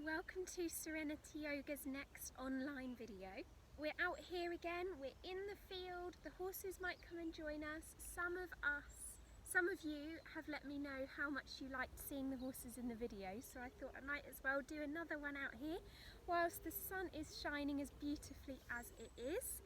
welcome to Serenity Yoga's next online video. We're out here again, we're in the field, the horses might come and join us. Some of you have let me know how much you liked seeing the horses in the video, so I thought I might as well do another one out here whilst the sun is shining as beautifully as it is.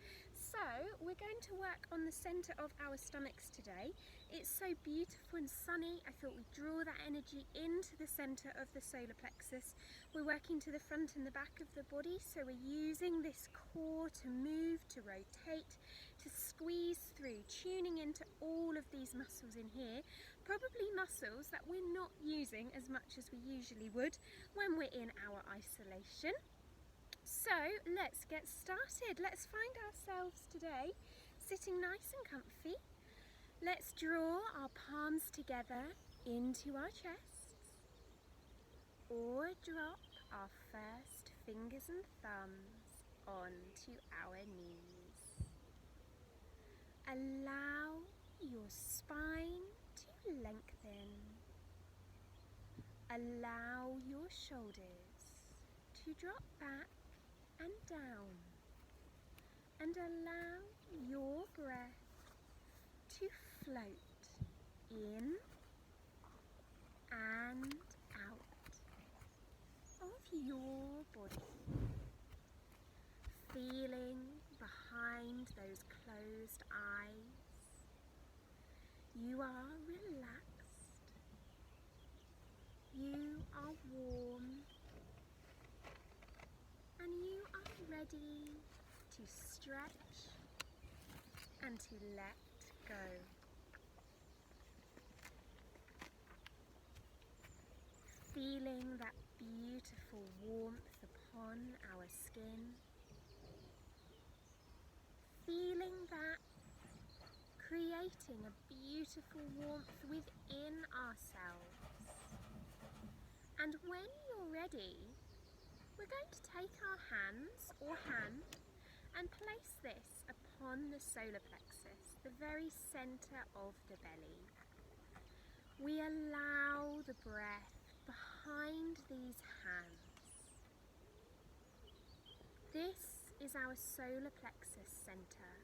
So we're going to work on the centre of our stomachs today. It's so beautiful and sunny, I thought we'd draw that energy into the centre of the solar plexus. We're working to the front and the back of the body, so we're using this core to move, to rotate, to squeeze through, tuning into all of these muscles in here, probably muscles that we're not using as much as we usually would when we're in our isolation. So let's get started. Let's find ourselves today sitting nice and comfy. Let's draw our palms together into our chests, or drop our first fingers and thumbs onto our knees. Allow your spine to lengthen. Allow your shoulders to drop back and down. And allow your breath to float in and out of your body. Feeling behind those closed eyes, you are relaxed, you are warm, and you are ready to stretch and to let go. Feeling that beautiful warmth upon our skin. Feeling that creating a beautiful warmth within ourselves. And when you're ready, we're going to take our hands or hand and place this upon the solar plexus, the very centre of the belly. We allow the breath behind these hands. This is our solar plexus centre.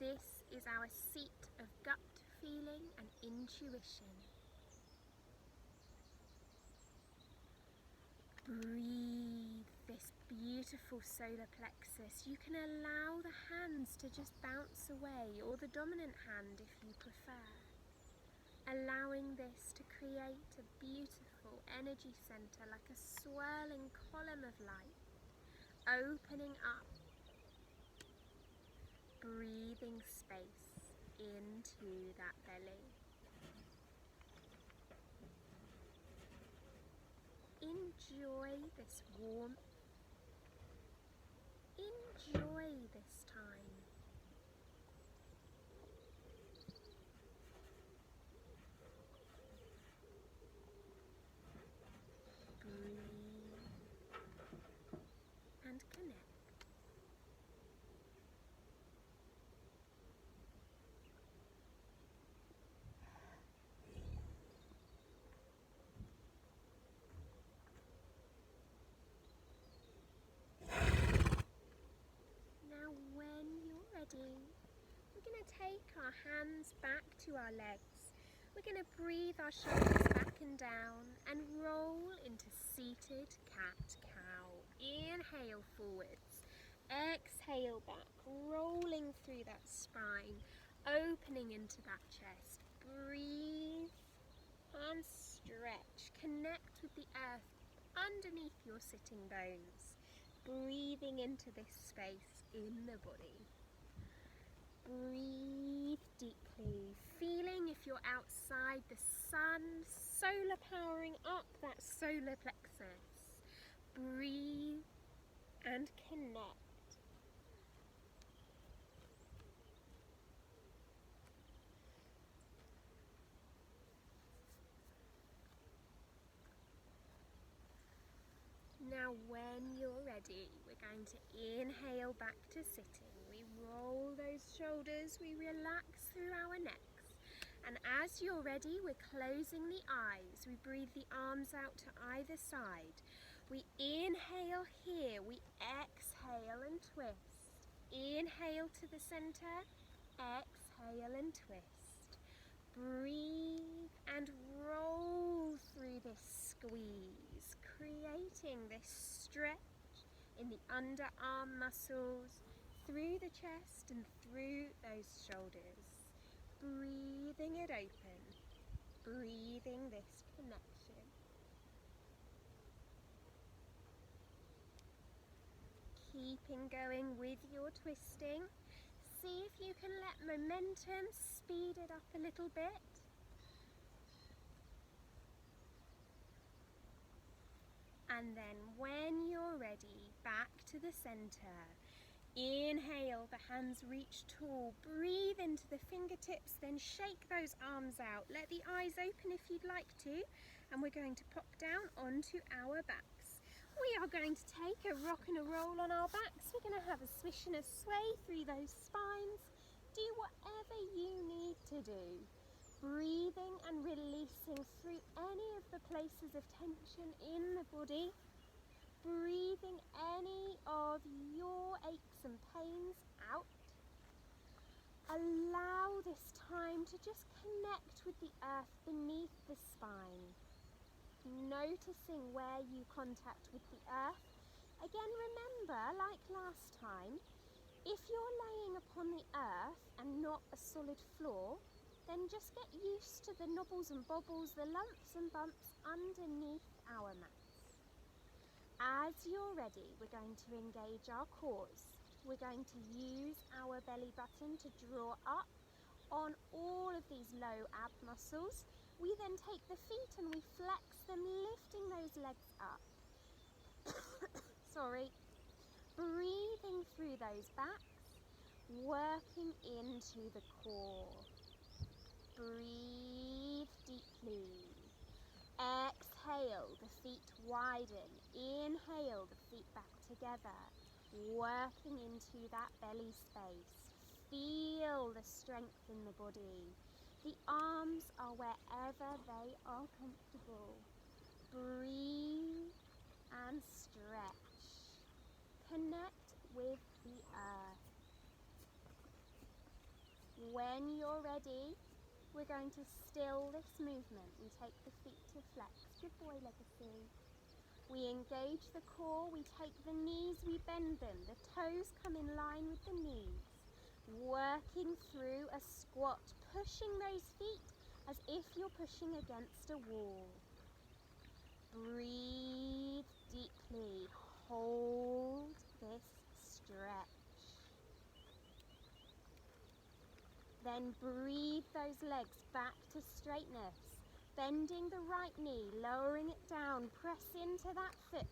This is our seat of gut feeling and intuition. Breathe this beautiful solar plexus. You can allow the hands to just bounce away, or the dominant hand if you prefer. Allowing this to create a beautiful energy centre like a swirling column of light, opening up, breathing space into that belly. Enjoy this warmth. Enjoy this time. Breathe and connect. Now when you're ready, we're going to take our hands back to our legs. We're going to breathe our shoulders back and down and roll into seated cat-cow. Inhale forwards, exhale back, rolling through that spine, opening into that chest. Breathe and stretch. Connect with the earth underneath your sitting bones. Breathing into this space in the body. Breathe deeply, feeling if you're outside the sun, solar powering up that solar plexus. Breathe and connect. Now when you're ready, we're going to inhale back to sitting. We roll those shoulders, we relax through our necks. And as you're ready, we're closing the eyes. We breathe the arms out to either side. We inhale here, we exhale and twist. Inhale to the center, exhale and twist. Breathe and roll through this squeeze, creating this stretch in the underarm muscles, through the chest and through those shoulders. Breathing it open, breathing this connection. Keeping going with your twisting. See if you can let momentum speed it up a little bit. And then when you're ready, back to the center. Inhale, the hands reach tall. Breathe into the fingertips, then shake those arms out. Let the eyes open if you'd like to. And we're going to pop down onto our backs. We are going to take a rock and a roll on our backs. We're going to have a swish and a sway through those spines. Do whatever you need to do. Breathing and releasing through any of the places of tension in the body. Breathing any of your aches and pains out. Allow this time to just connect with the earth beneath the spine. Noticing where you contact with the earth. Again, remember, like last time, if you're laying upon the earth and not a solid floor, then just get used to the knobbles and bobbles, the lumps and bumps underneath our mats. As you're ready, we're going to engage our cores. We're going to use our belly button to draw up on all of these low ab muscles. We then take the feet and we flex them, lifting those legs up. Sorry. Breathing through those backs, working into the core. Breathe deeply. Exhale, the feet widen. Inhale, the feet back together, working into that belly space. Feel the strength in the body. The arms are wherever they are comfortable. Breathe and stretch. Connect with the earth. When you're ready, we're going to still this movement. We take the feet to flex. Good boy, Legacy. We engage the core, we take the knees, we bend them. The toes come in line with the knees. Working through a squat, pushing those feet as if you're pushing against a wall. Breathe deeply. Hold this stretch. Then breathe those legs back to straightness. Bending the right knee, lowering it down, press into that foot.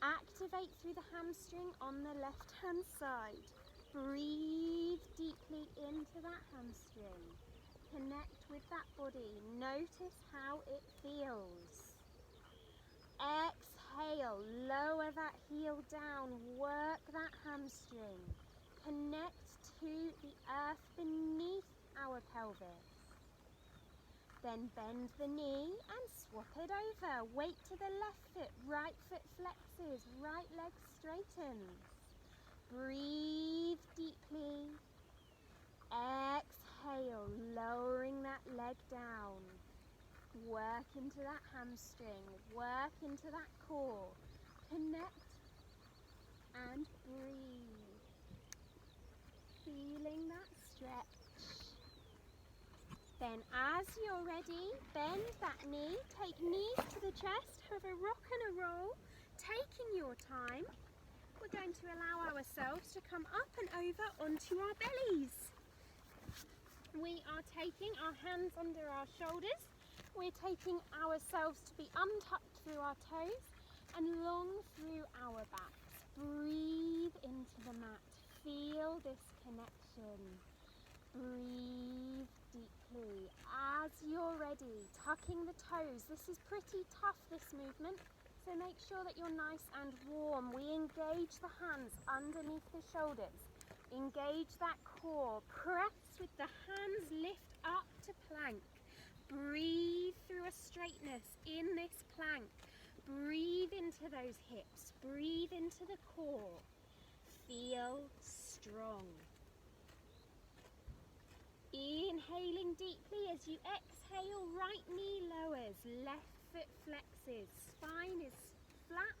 Activate through the hamstring on the left hand side. Breathe deeply into that hamstring. Connect with that body. Notice how it feels. Exhale, lower that heel down. Work that hamstring. Connect to the earth beneath our pelvis. Then bend the knee and swap it over. Weight to the left foot, right foot flexes, right leg straightens. Breathe deeply. Exhale, lowering that leg down. Work into that hamstring, work into that core. Connect and breathe. Feeling that stretch. Then as you're ready, bend that knee, take knees to the chest, have a rock and a roll, taking your time. We're going to allow ourselves to come up and over onto our bellies. We are taking our hands under our shoulders. We're taking ourselves to be untucked through our toes and long through our backs. Breathe into the mat. Feel this connection. Breathe deeply. As you're ready, tucking the toes. This is pretty tough, this movement. So make sure that you're nice and warm. We engage the hands underneath the shoulders. Engage that core. Press with the hands, lift up to plank. Breathe through a straightness in this plank. Breathe into those hips. Breathe into the core. Feel strong. Inhaling deeply as you exhale, right knee lowers, left foot flexes, spine is flat,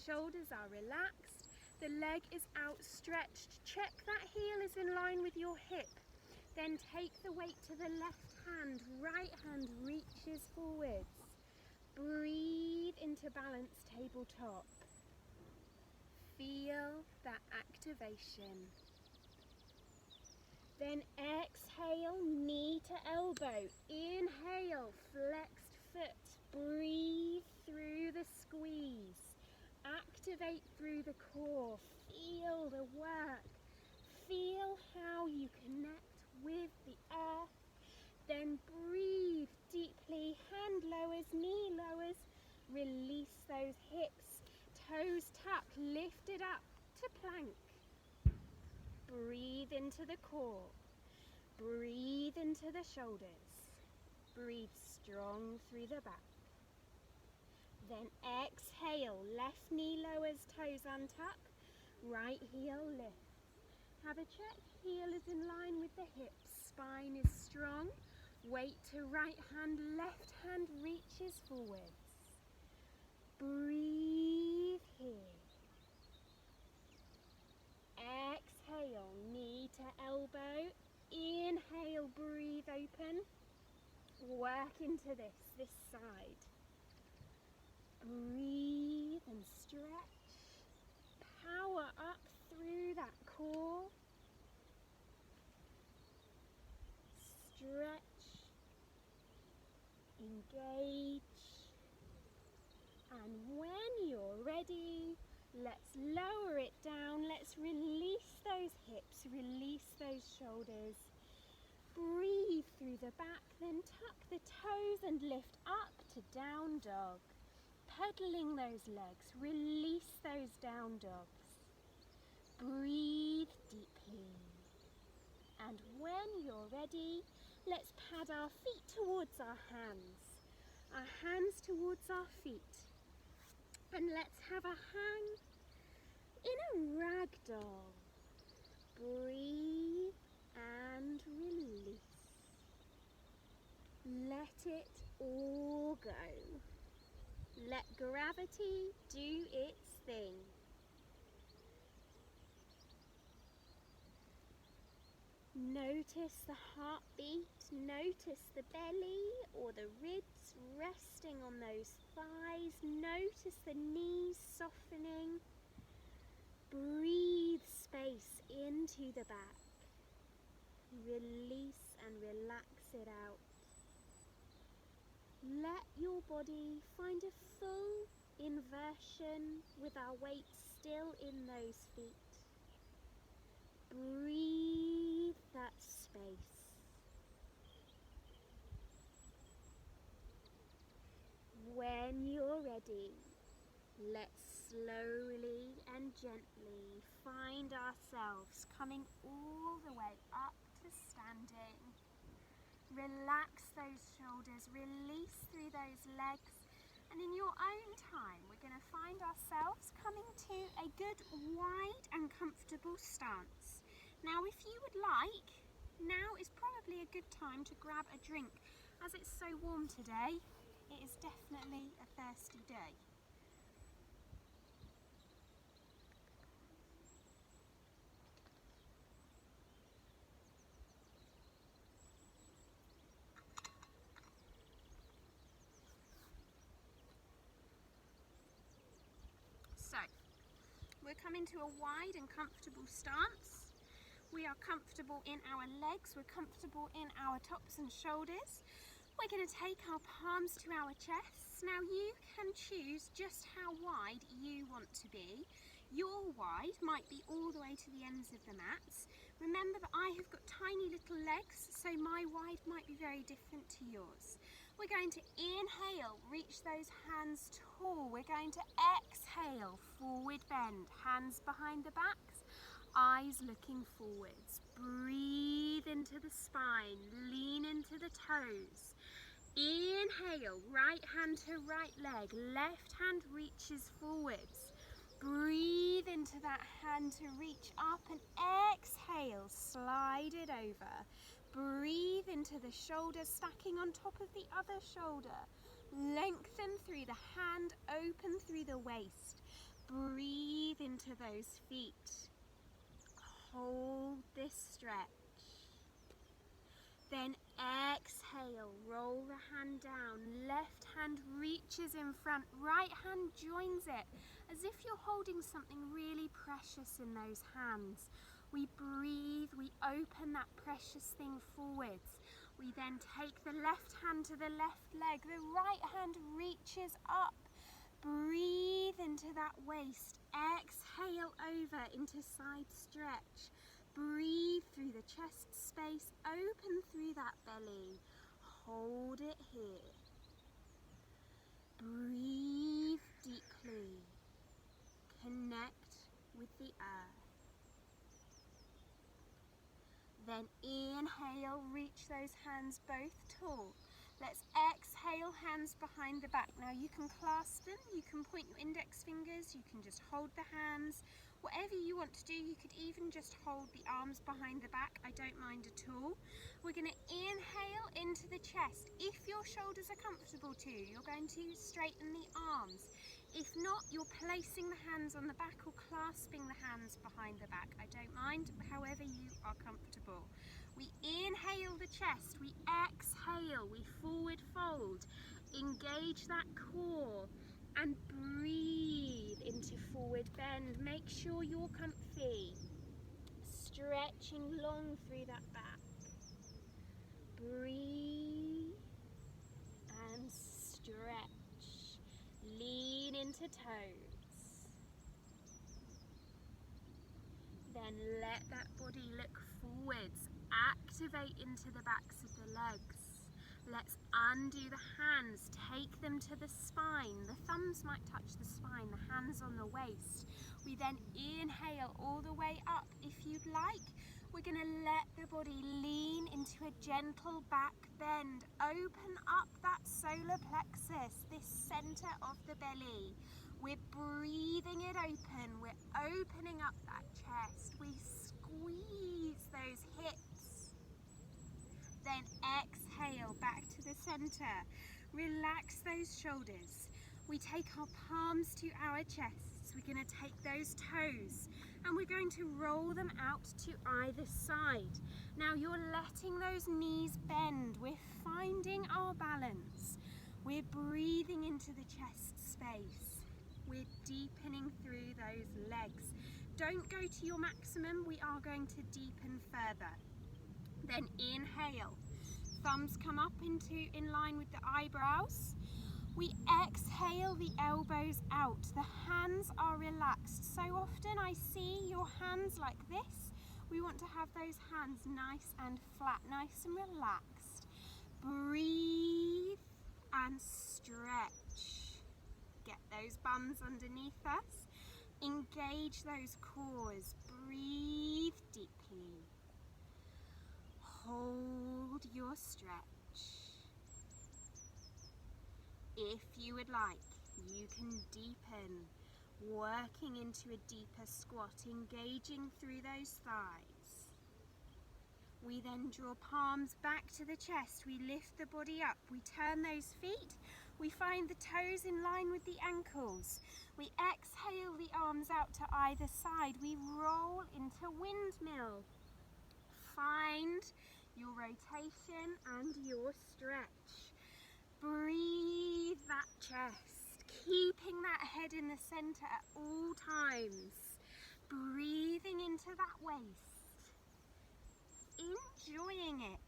shoulders are relaxed, the leg is outstretched. Check that heel is in line with your hip. Then take the weight to the left hand, right hand reaches forwards. Breathe into balanced tabletop. Feel that activation. Then exhale, knee to elbow. Inhale, flexed foot. Breathe through the squeeze. Activate through the core. Feel the work. Feel how you connect with the earth. Then breathe deeply. Hand lowers, knee lowers. Release those hips. Toes tuck, lift it up to plank. Breathe into the core. Breathe into the shoulders. Breathe strong through the back. Then exhale, left knee lowers, toes untuck, right heel lifts. Have a check, heel is in line with the hips, spine is strong. Weight to right hand, left hand reaches forwards. Breathe here. Exhale, knee to elbow. Inhale, breathe open. Work into this side. Breathe and stretch. Power up through that core. Stretch. Engage. And when you're ready, let's lower it down. Let's release those hips, release those shoulders. Breathe through the back, then tuck the toes and lift up to down dog. Pedaling those legs, release those down dogs. Breathe deeply. And when you're ready, let's pad our feet towards our hands towards our feet. And let's have a hang in a ragdoll. Breathe and release. Let it all go. Let gravity do its thing. Notice the heartbeat, notice the belly or the ribs resting on those thighs. Notice the knees softening. Breathe space into the back. Release and relax it out. Let your body find a full inversion with our weight still in those feet. Breathe that space. When you're ready, let's slowly and gently find ourselves coming all the way up to standing. Relax those shoulders, release through those legs, and in your own time we're going to find ourselves coming to a good wide and comfortable stance. Now if you would like, now is probably a good time to grab a drink. As it's so warm today, it is definitely a thirsty day. So, we're coming to a wide and comfortable stance. We are comfortable in our legs, we're comfortable in our tops and shoulders. We're going to take our palms to our chests. Now you can choose just how wide you want to be. Your wide might be all the way to the ends of the mats. Remember that I have got tiny little legs, so my wide might be very different to yours. We're going to inhale, reach those hands tall. We're going to exhale, forward bend, hands behind the backs, eyes looking forwards. Breathe into the spine, lean into the toes. Inhale, right hand to right leg, left hand reaches forwards. Breathe into that hand to reach up and exhale, slide it over. Breathe into the shoulders, stacking on top of the other shoulder. Lengthen through the hand, open through the waist. Breathe into those feet. Hold this stretch. Then exhale, roll the hand down. Left hand reaches in front, right hand joins it, as if you're holding something really precious in those hands. We breathe, we open that precious thing forwards. We then take the left hand to the left leg, the right hand reaches up. Breathe into that waist, exhale over into side stretch. Breathe through the chest space, open through that belly. Hold it here. Breathe deeply. Connect with the earth. Then inhale, reach those hands both tall. Let's exhale, hands behind the back. Now you can clasp them, you can point your index fingers, you can just hold the hands. Whatever you want to do, you could even just hold the arms behind the back. I don't mind at all. We're going to inhale into the chest. If your shoulders are comfortable too, you're going to straighten the arms. If not, you're placing the hands on the back or clasping the hands behind the back. I don't mind, however you are comfortable. We inhale the chest, we exhale, we forward fold. Engage that core and breathe into forward bend. Make sure you're comfy. Stretching long through that back. Breathe and stretch. Lean into toes. Then let that body look forwards. Activate into the backs of the legs. Let's undo the hands, take them to the spine. The thumbs might touch the spine, the hands on the waist. We then inhale all the way up. If you'd like, we're going to let the body lean into a gentle back bend. Open up that solar plexus, this center of the belly. We're breathing it open. We're opening up that chest. We squeeze those hips. Then exhale back to the center. Relax those shoulders. We take our palms to our chests. We're going to take those toes and we're going to roll them out to either side. Now you're letting those knees bend. We're finding our balance. We're breathing into the chest space. We're deepening through those legs. Don't go to your maximum. We are going to deepen further. Then inhale, thumbs come up in line with the eyebrows. We exhale the elbows out. The hands are relaxed. So often I see your hands like this. We want to have those hands nice and flat, nice and relaxed. Breathe and stretch. Get those bums underneath us. Engage those cores. Breathe deeply. Hold your stretch. If you would like, you can deepen, working into a deeper squat, engaging through those thighs. We then draw palms back to the chest. We lift the body up. We turn those feet. We find the toes in line with the ankles. We exhale the arms out to either side. We roll into windmill. Find your rotation and your stretch. Breathe that chest, keeping that head in the center at all times. Breathing into that waist. Enjoying it.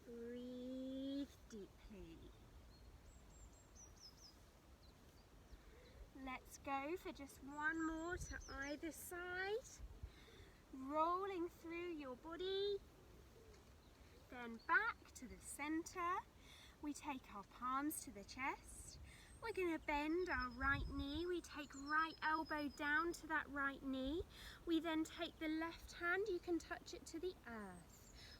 Breathe deeply. Let's go for just one more to either side. Rolling through your body. Then back to the center. We take our palms to the chest. We're going to bend our right knee. We take right elbow down to that right knee. We then take the left hand. You can touch it to the earth.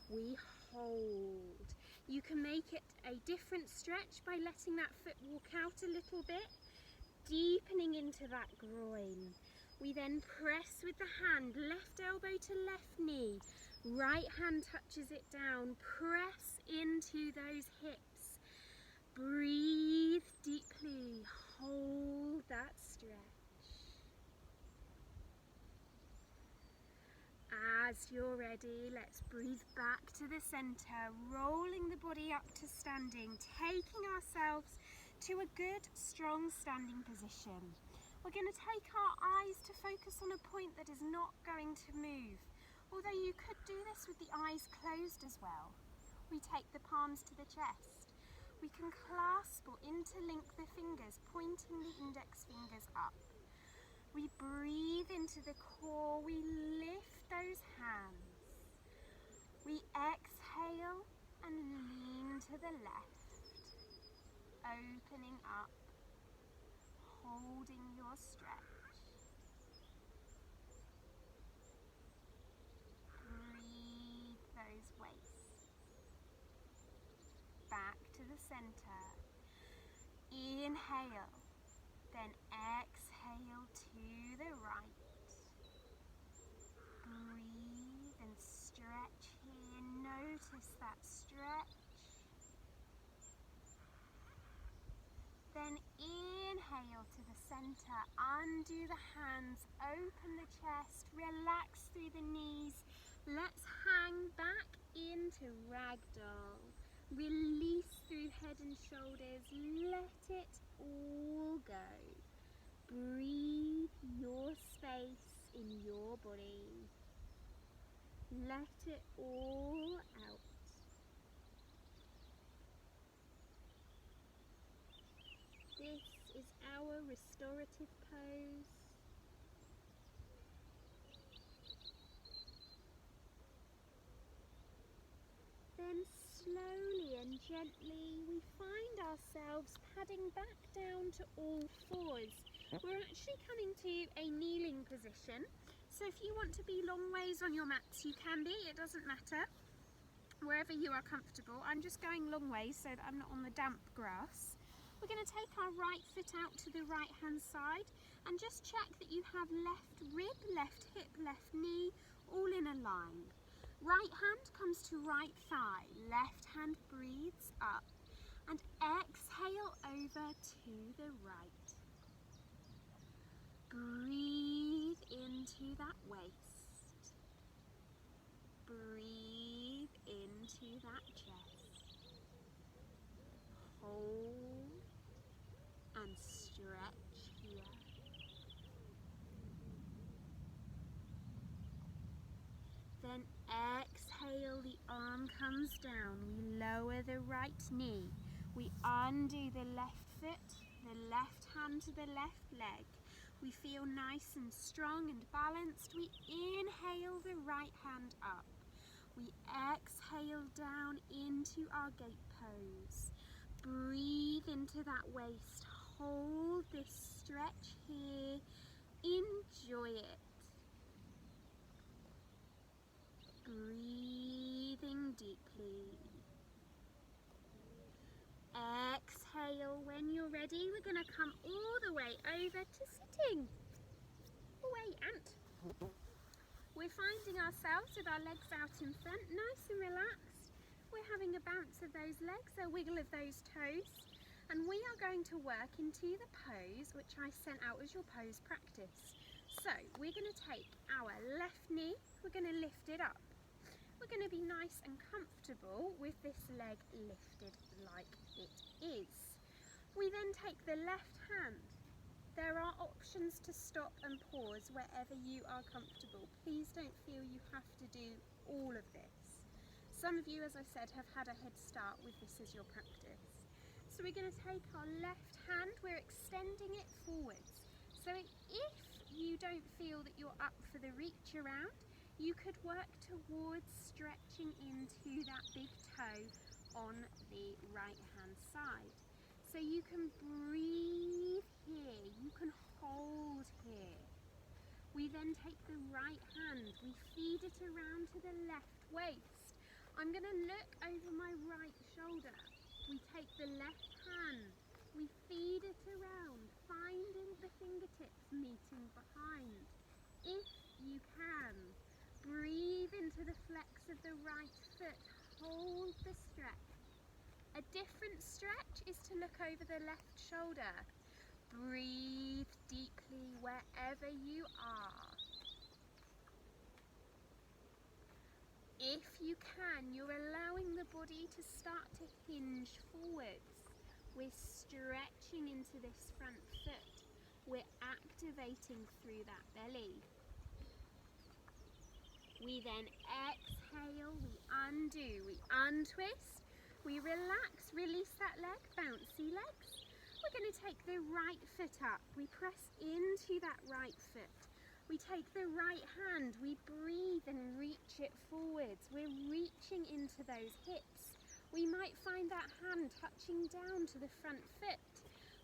We hold. You can make it a different stretch by letting that foot walk out a little bit, deepening into that groin. We then press with the hand, left elbow to left knee. Right hand touches it down. Press into those hips. Breathe deeply, hold that stretch. As you're ready, let's breathe back to the center, rolling the body up to standing, taking ourselves to a good, strong standing position. We're going to take our eyes to focus on a point that is not going to move, although you could do this with the eyes closed as well. We take the palms to the chest. We can clasp or interlink the fingers, pointing the index fingers up. We breathe into the core, we lift those hands. We exhale and lean to the left, opening up, holding your stretch. Breathe those weights. Back to the center. Inhale, then exhale to the right. Breathe and stretch here. Notice that stretch. Then inhale to the center. Undo the hands. Open the chest. Relax through the knees. Let's hang back into ragdoll. Release through head and shoulders. Let it all go. Breathe your space in your body. Let it all out. This is our restorative pose. Then slowly and gently we find ourselves padding back down to all fours. We're actually coming to a kneeling position. So if you want to be long ways on your mats, you can be, it doesn't matter. Wherever you are comfortable. I'm just going long ways so that I'm not on the damp grass. We're going to take our right foot out to the right hand side and just check that you have left rib, left hip, left knee all in a line. Right hand comes to right thigh, left hand breathes up and exhale over to the right. Breathe into that waist. Breathe into that chest. Hold and stretch here. Then exhale, the arm comes down. We lower the right knee. We undo the left foot, the left hand to the left leg. We feel nice and strong and balanced. We inhale the right hand up. We exhale down into our gate pose. Breathe into that waist. Hold this stretch here. Enjoy it. Breathing deeply. Exhale. When you're ready, we're going to come all the way over to sitting. Away, ant. We're finding ourselves with our legs out in front, nice and relaxed. We're having a bounce of those legs, a wiggle of those toes. And we are going to work into the pose which I sent out as your pose practice. So we're going to take our left knee, we're going to lift it up. We're going to be nice and comfortable with this leg lifted like it is. We then take the left hand. There are options to stop and pause wherever you are comfortable. Please don't feel you have to do all of this. Some of you, as I said, have had a head start with this as your practice. So we're going to take our left hand, we're extending it forwards. So if you don't feel that you're up for the reach around, you could work towards stretching into that big toe on the right hand side. So you can breathe here, you can hold here. We then take the right hand, we feed it around to the left waist. I'm going to look over my right shoulder. We take the left hand, we feed it around, finding the fingertips meeting behind. If you can, breathe into the flex of the right foot, hold the stretch. A different stretch is to look over the left shoulder. Breathe deeply wherever you are. If you can, you're allowing the body to start to hinge forwards. We're stretching into this front foot. We're activating through that belly. We then exhale, we undo, we untwist, we relax, release that leg, bouncy legs. We're going to take the right foot up, we press into that right foot. We take the right hand, we breathe and reach it forwards. We're reaching into those hips. We might find that hand touching down to the front foot.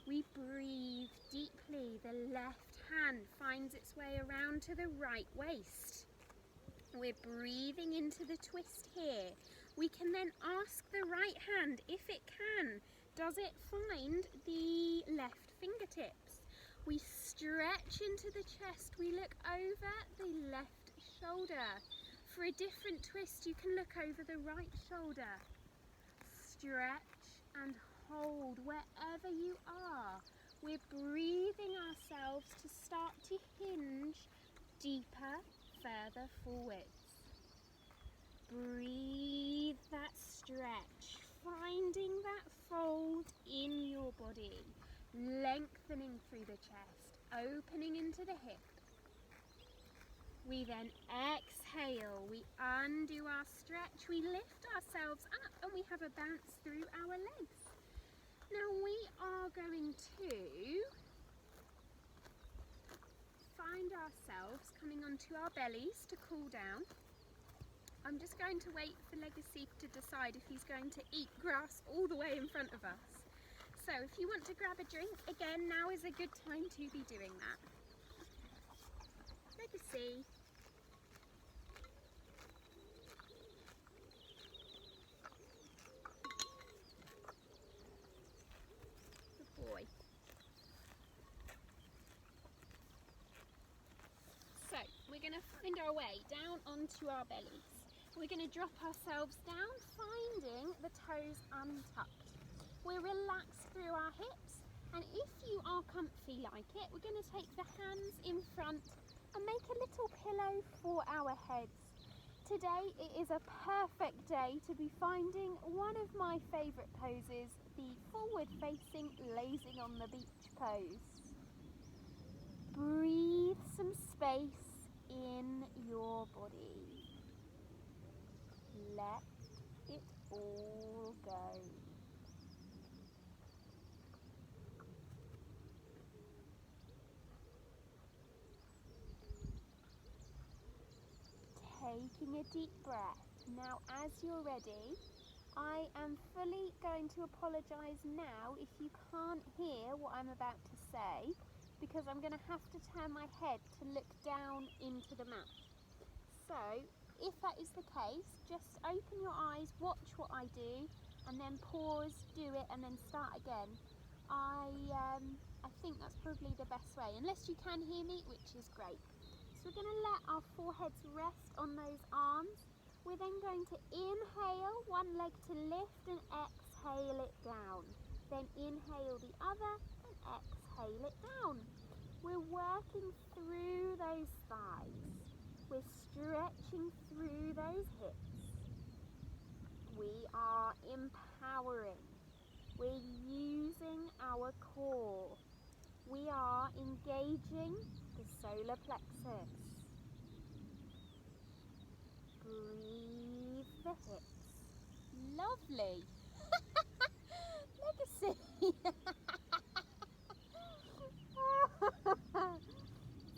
We breathe deeply. The left hand finds its way around to the right waist. We're breathing into the twist here. We can then ask the right hand if it can. Does it find the left fingertips? We stretch into the chest, we look over the left shoulder. For a different twist, you can look over the right shoulder. Stretch and hold wherever you are. We're breathing ourselves to start to hinge deeper, further forwards. Breathe that stretch, finding that fold in your body. Lengthening through the chest, opening into the hip. We then exhale, we undo our stretch, we lift ourselves up and we have a bounce through our legs. Now we are going to find ourselves coming onto our bellies to cool down. I'm just going to wait for Legacy to decide if he's going to eat grass all the way in front of us. So if you want to grab a drink, again, now is a good time to be doing that. Legacy. Good boy. So we're going to find our way down onto our bellies. We're going to drop ourselves down, finding the toes untucked. We're relaxed through our hips, and if you are comfy like it, we're going to take the hands in front and make a little pillow for our heads. Today it is a perfect day to be finding one of my favourite poses, the forward facing lazing on the beach pose. Breathe some space in your body. Let it all go. Taking a deep breath. Now as you're ready, I am fully going to apologise now if you can't hear what I'm about to say, because I'm going to have to turn my head to look down into the mat. So if that is the case, just open your eyes, watch what I do, and then pause, do it, and then start again. I think that's probably the best way, unless you can hear me, which is great. So we're going to let our foreheads rest on those arms. We're then going to inhale one leg to lift and exhale it down. Then inhale the other and exhale it down. We're working through those thighs. We're stretching through those hips. We are empowering. We're using our core. We are engaging the solar plexus. Breathe the hips. Lovely. Legacy.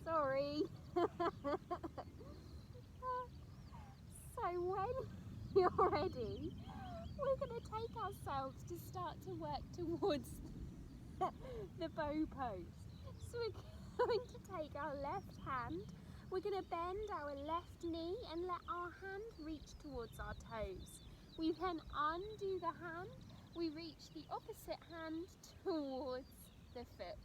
Sorry. So when you're ready, we're going to take ourselves to start to work towards the bow pose. So we're going to take our left hand, we're going to bend our left knee and let our hand reach towards our toes. We then undo the hand, we reach the opposite hand towards the foot.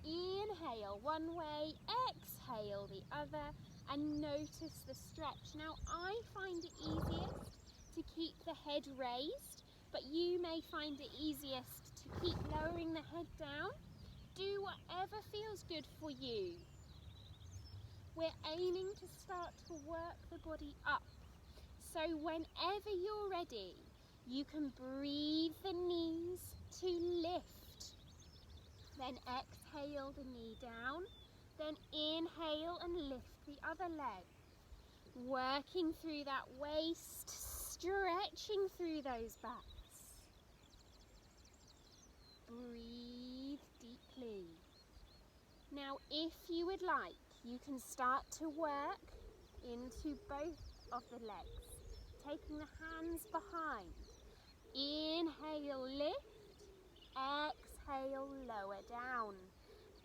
Inhale one way, exhale the other, and notice the stretch. Now I find it easiest to keep the head raised, but you may find it easiest to keep lowering the head down. Do whatever feels good for you. We're aiming to start to work the body up. So whenever you're ready, you can breathe the knees to lift. Then exhale the knee down. Then inhale and lift the other leg. Working through that waist, stretching through those backs. Breathe deeply. Now if you would like, you can start to work into both of the legs, taking the hands behind. Inhale, lift, exhale, lower down,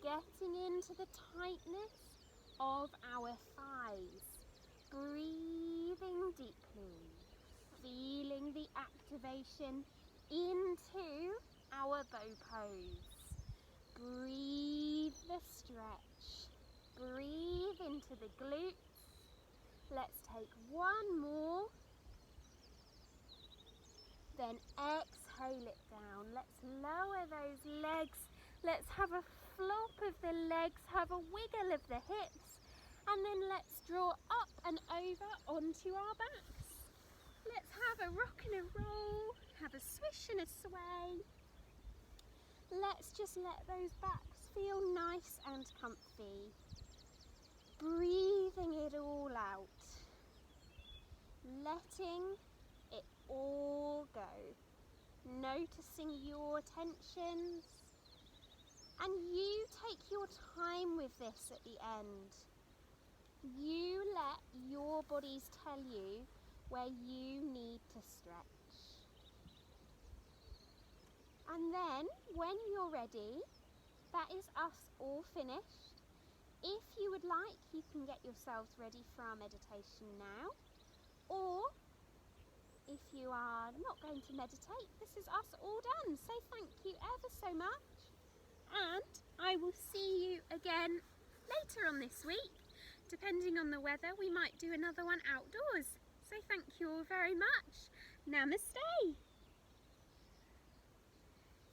getting into the tightness of our thighs, breathing deeply, feeling the activation into our bow pose. Breathe the stretch. Breathe into the glutes. Let's take one more. Then exhale it down. Let's lower those legs. Let's have a flop of the legs, have a wiggle of the hips, and then let's draw up and over onto our backs. Let's have a rock and a roll, have a swish and a sway. Let's just let those backs feel nice and comfy. Breathing it all out. Letting it all go. Noticing your tensions. And you take your time with this at the end. You let your bodies tell you where you need to stretch. And then, when you're ready, that is us all finished. If you would like, you can get yourselves ready for our meditation now. Or, if you are not going to meditate, this is us all done. So thank you ever so much. And I will see you again later on this week. Depending on the weather, we might do another one outdoors. So thank you all very much. Namaste.